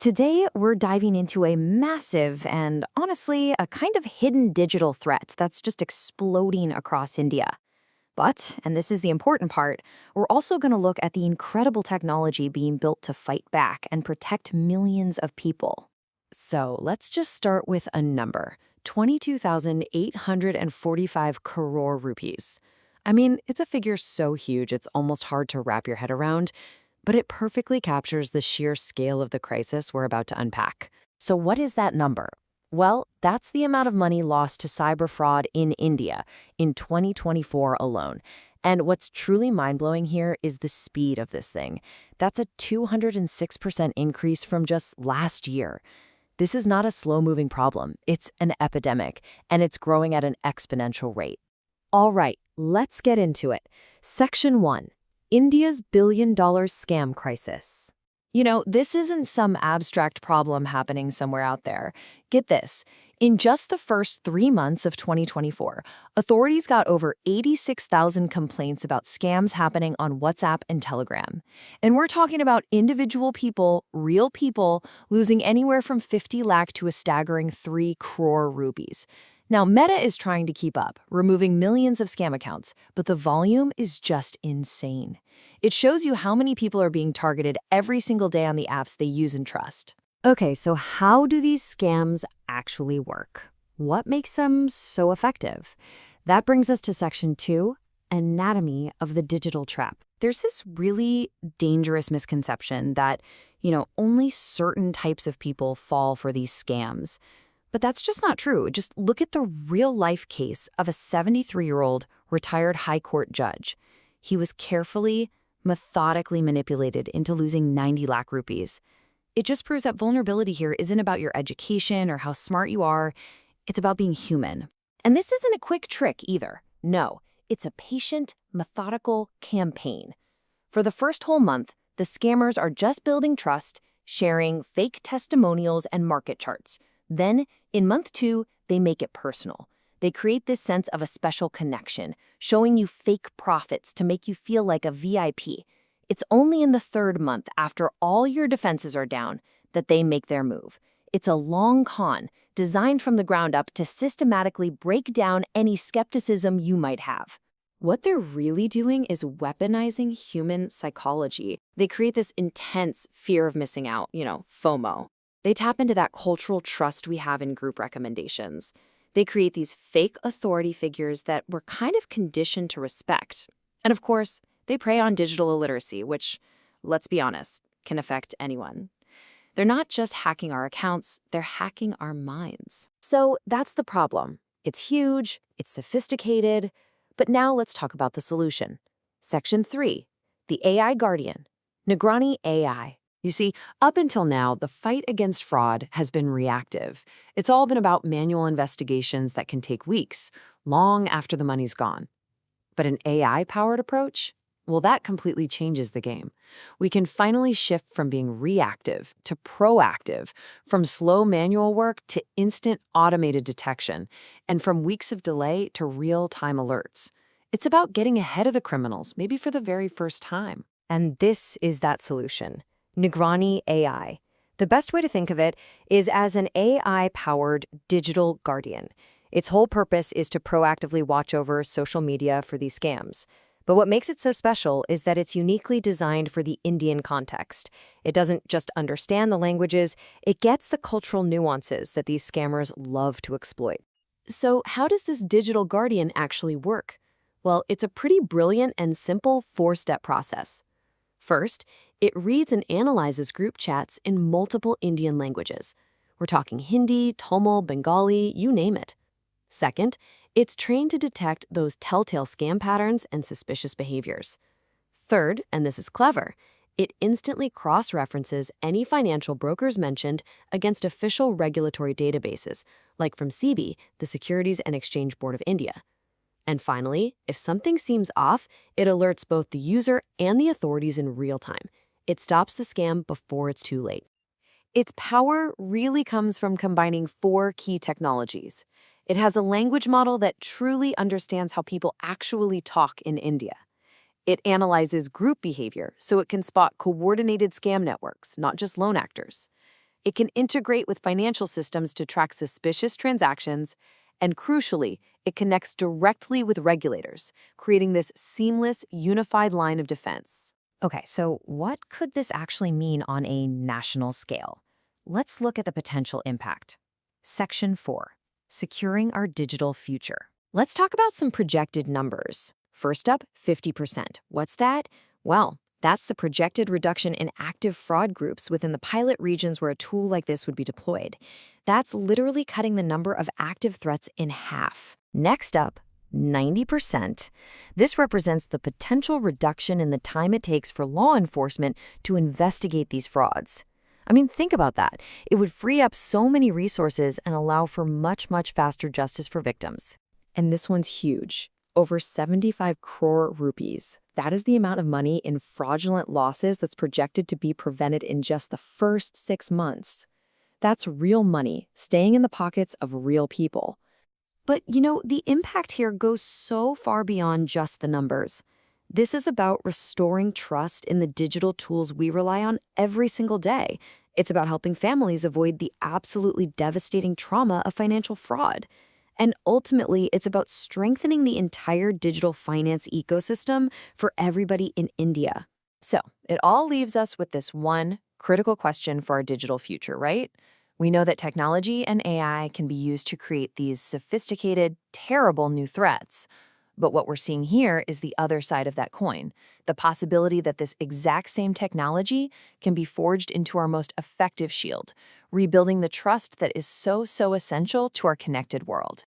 Today, we're diving into a massive and honestly, a kind of hidden digital threat that's just exploding across India. But, and this is the important part, we're also going to look at the incredible technology being built to fight back and protect millions of people. So let's just start with a number: 22,845 crore rupees. I mean, it's a figure so huge it's almost hard to wrap your head around, but it perfectly captures the sheer scale of the crisis we're about to unpack. So what is that number? Well, that's the amount of money lost to cyber fraud in India in 2024 alone. And what's truly mind-blowing here is the speed of this thing. That's a 206% increase from just last year. This is not a slow-moving problem. It's an epidemic, and it's growing at an exponential rate. All right, let's get into it. Section 1. India's billion-dollar scam crisis. This isn't some abstract problem happening somewhere out there. Get this. In just the first 3 months of 2024, authorities got over 86,000 complaints about scams happening on WhatsApp and Telegram. And we're talking about individual people, real people, losing anywhere from 50 lakh to a staggering 3 crore rupees. Now, Meta is trying to keep up, removing millions of scam accounts, but the volume is just insane. It shows you how many people are being targeted every single day on the apps they use and trust. Okay, so how do these scams actually work? What makes them so effective? That brings us to Section 2, Anatomy of the Digital Trap. There's this really dangerous misconception that, only certain types of people fall for these scams. But that's just not true. Just look at the real-life case of a 73-year-old retired high court judge. He was carefully, methodically manipulated into losing 90 lakh rupees. It just proves that vulnerability here isn't about your education or how smart you are. It's about being human. And this isn't a quick trick either. No, it's a patient, methodical campaign. For the first whole month, the scammers are just building trust, sharing fake testimonials and market charts. Then, in month 2, they make it personal. They create this sense of a special connection, showing you fake profits to make you feel like a VIP. It's only in the 3rd month, after all your defenses are down, that they make their move. It's a long con, designed from the ground up to systematically break down any skepticism you might have. What they're really doing is weaponizing human psychology. They create this intense fear of missing out, FOMO. They tap into that cultural trust we have in group recommendations. They create these fake authority figures that we're kind of conditioned to respect. And of course, they prey on digital illiteracy, which, let's be honest, can affect anyone. They're not just hacking our accounts, they're hacking our minds. So that's the problem. It's huge, it's sophisticated, but now let's talk about the solution. Section 3, the AI Guardian, NigraniAI. You see, up until now, the fight against fraud has been reactive. It's all been about manual investigations that can take weeks, long after the money's gone. But an AI-powered approach? Well, that completely changes the game. We can finally shift from being reactive to proactive, from slow manual work to instant automated detection, and from weeks of delay to real-time alerts. It's about getting ahead of the criminals, maybe for the very first time. And this is that solution. NigraniAI. The best way to think of it is as an AI-powered digital guardian. Its whole purpose is to proactively watch over social media for these scams. But what makes it so special is that it's uniquely designed for the Indian context. It doesn't just understand the languages, it gets the cultural nuances that these scammers love to exploit. So how does this digital guardian actually work? Well, it's a pretty brilliant and simple 4-step process. First, it reads and analyzes group chats in multiple Indian languages. We're talking Hindi, Tamil, Bengali, you name it. Second, it's trained to detect those telltale scam patterns and suspicious behaviors. Third, and this is clever, it instantly cross-references any financial brokers mentioned against official regulatory databases, like from SEBI, the Securities and Exchange Board of India. And finally, if something seems off, it alerts both the user and the authorities in real time. It stops the scam before it's too late. Its power really comes from combining 4 key technologies. It has a language model that truly understands how people actually talk in India. It analyzes group behavior so it can spot coordinated scam networks, not just lone actors. It can integrate with financial systems to track suspicious transactions, and crucially, it connects directly with regulators, creating this seamless, unified line of defense. Okay, so what could this actually mean on a national scale? Let's look at the potential impact. Section 4, Securing Our Digital Future. Let's talk about some projected numbers. First up, 50%. What's that? Well, that's the projected reduction in active fraud groups within the pilot regions where a tool like this would be deployed. That's literally cutting the number of active threats in half. Next up, 90%. This represents the potential reduction in the time it takes for law enforcement to investigate these frauds. I mean, think about that. It would free up so many resources and allow for much, much faster justice for victims. And this one's huge. Over 75 crore rupees. That is the amount of money in fraudulent losses that's projected to be prevented in just the first 6 months. That's real money staying in the pockets of real people. But, the impact here goes so far beyond just the numbers. This is about restoring trust in the digital tools we rely on every single day. It's about helping families avoid the absolutely devastating trauma of financial fraud. And ultimately, it's about strengthening the entire digital finance ecosystem for everybody in India. So, it all leaves us with this one critical question for our digital future, right? We know that technology and AI can be used to create these sophisticated, terrible new threats. But what we're seeing here is the other side of that coin, the possibility that this exact same technology can be forged into our most effective shield, rebuilding the trust that is so essential to our connected world.